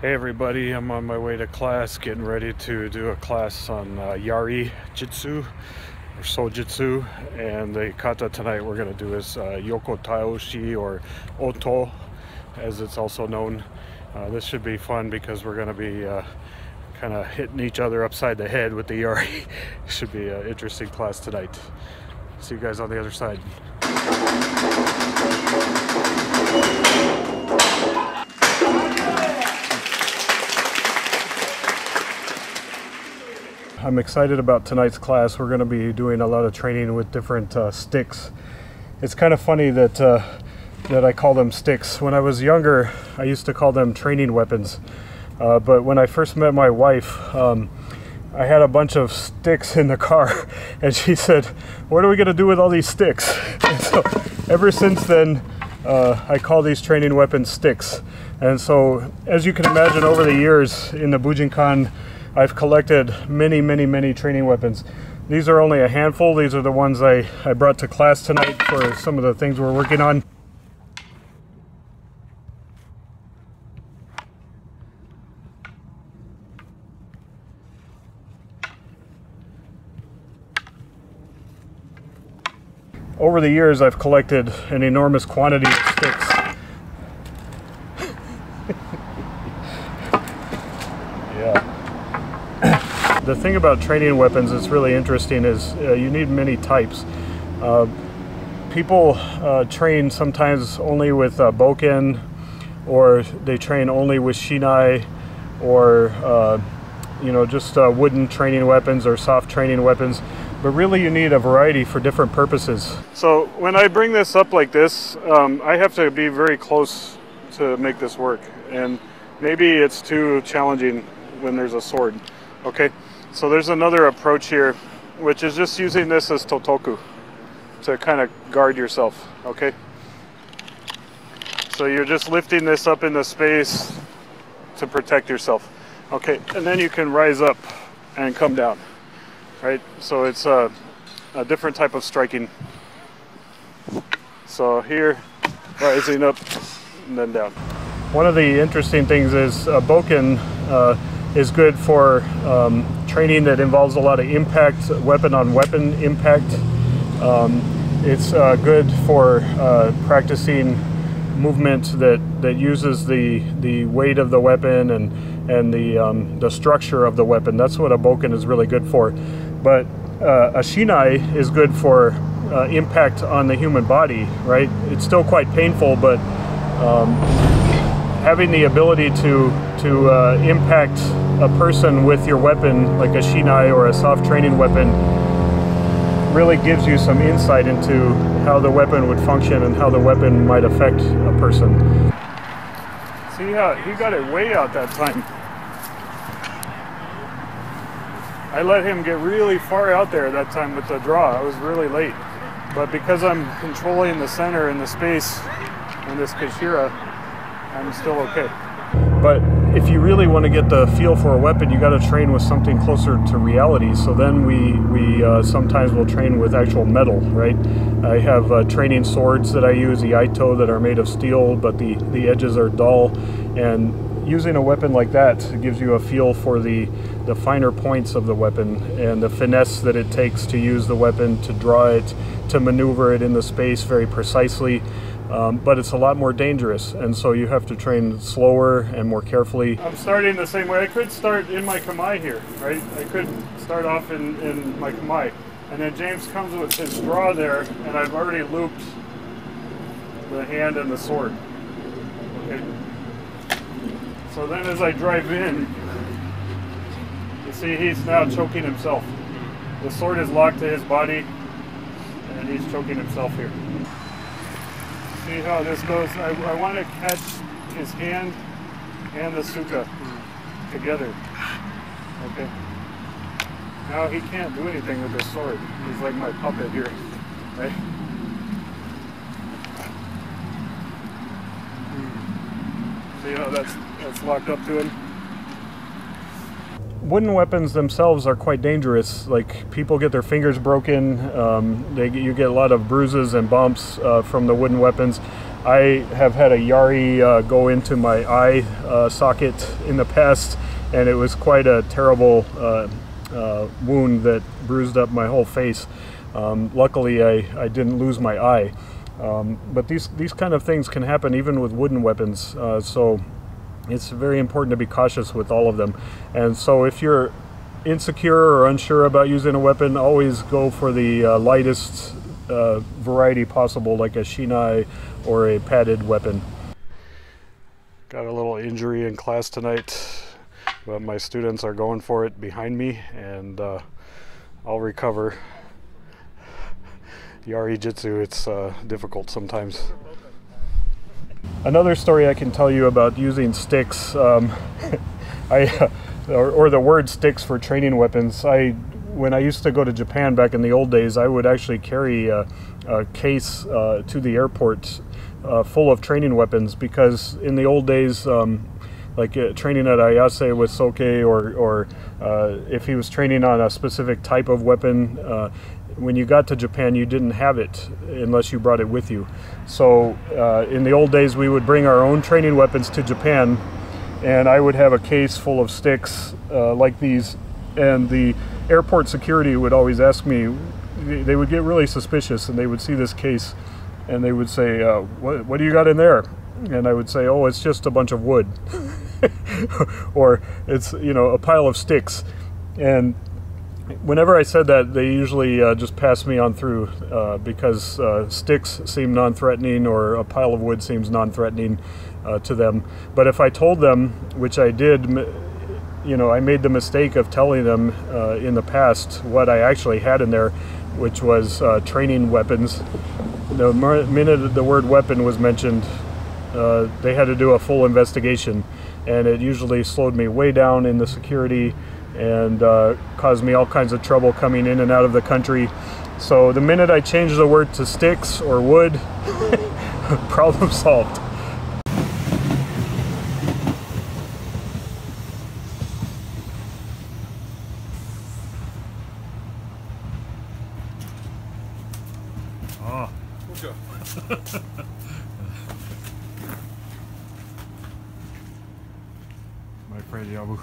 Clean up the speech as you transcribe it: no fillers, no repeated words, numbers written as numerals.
Hey everybody, I'm on my way to class, getting ready to do a class on Yari Jitsu or Sojitsu, and the kata tonight we're going to do is Yoko Taoshi or Oto, as it's also known. This should be fun because we're going to be kind of hitting each other upside the head with the Yari. Should be an interesting class tonight. See you guys on the other side. I'm excited about tonight's class. We're going to be doing a lot of training with different sticks. It's kind of funny that that I call them sticks. When I was younger, I used to call them training weapons. But when I first met my wife, I had a bunch of sticks in the car, and she said, "What are we going to do with all these sticks?" And so ever since then, I call these training weapons sticks. And so, as you can imagine, over the years in the Bujinkan, I've collected many training weapons. These are only a handful. These are the ones I brought to class tonight for some of the things we're working on. Over the years, I've collected an enormous quantity of sticks. Yeah. The thing about training weapons that's really interesting is you need many types. People train sometimes only with boken, or they train only with shinai, or just wooden training weapons or soft training weapons. But really you need a variety for different purposes. So when I bring this up like this, I have to be very close to make this work. And maybe it's too challenging when there's a sword. Okay, so there's another approach here, which is just using this as totoku to kind of guard yourself, okay? So you're just lifting this up into space to protect yourself. Okay, and then you can rise up and come down, right? So it's a different type of striking. So here, rising up and then down. One of the interesting things is boken is good for training that involves a lot of impact, weapon-on-weapon impact. It's good for practicing movement that uses the weight of the weapon and the structure of the weapon. That's what a boken is really good for. But a shinai is good for impact on the human body, right? It's still quite painful, but having the ability to impact a person with your weapon, like a shinai or a soft training weapon, really gives you some insight into how the weapon would function and how the weapon might affect a person. See how he got it way out that time. I let him get really far out there that time with the draw. I was really late. But because I'm controlling the center and the space in this Kashira, I'm still okay. But if you really want to get the feel for a weapon, you got to train with something closer to reality. So then we sometimes will train with actual metal, right? I have training swords that I use, the Aito, that are made of steel, but the edges are dull. And using a weapon like that gives you a feel for the finer points of the weapon and the finesse that it takes to use the weapon, to draw it, to maneuver it in the space very precisely. But it's a lot more dangerous, and so you have to train slower and more carefully. I'm starting the same way. I could start in my kamae here, right? I could start off in my kamae, and then James comes with his draw there, and I've already looped the hand and the sword. Okay. So then as I drive in, you see he's now choking himself. The sword is locked to his body, and he's choking himself here. See how this goes? I want to catch his hand and the suka together. Okay. Now he can't do anything with this sword. He's like my puppet here, right? See how that's locked up to him? Wooden weapons themselves are quite dangerous. Like, people get their fingers broken, you get a lot of bruises and bumps from the wooden weapons. I have had a Yari go into my eye socket in the past, and it was quite a terrible wound that bruised up my whole face. Luckily, I didn't lose my eye. But these kind of things can happen even with wooden weapons, so it's very important to be cautious with all of them. And so if you're insecure or unsure about using a weapon, always go for the lightest variety possible, like a shinai or a padded weapon. Got a little injury in class tonight, but my students are going for it behind me, and I'll recover. Yari Jitsu, it's difficult sometimes. Another story I can tell you about using sticks, or the word sticks for training weapons. When I used to go to Japan back in the old days, I would actually carry a case to the airport full of training weapons, because in the old days, like training at Ayase with Soke, or if he was training on a specific type of weapon, when you got to Japan, you didn't have it unless you brought it with you. So in the old days, we would bring our own training weapons to Japan, and I would have a case full of sticks like these, and the airport security would always ask me, they would get really suspicious, and they would see this case and they would say, what do you got in there? And I would say, oh, it's just a bunch of wood. Or it's, a pile of sticks. And whenever I said that, they usually just passed me on through, because sticks seem non-threatening, or a pile of wood seems non-threatening to them. But if I told them, which I did, I made the mistake of telling them in the past what I actually had in there, which was training weapons. The minute the word weapon was mentioned, they had to do a full investigation, and it usually slowed me way down in the security and caused me all kinds of trouble coming in and out of the country. So the minute I changed the word to sticks or wood, problem solved. Oh. My friend Yabu.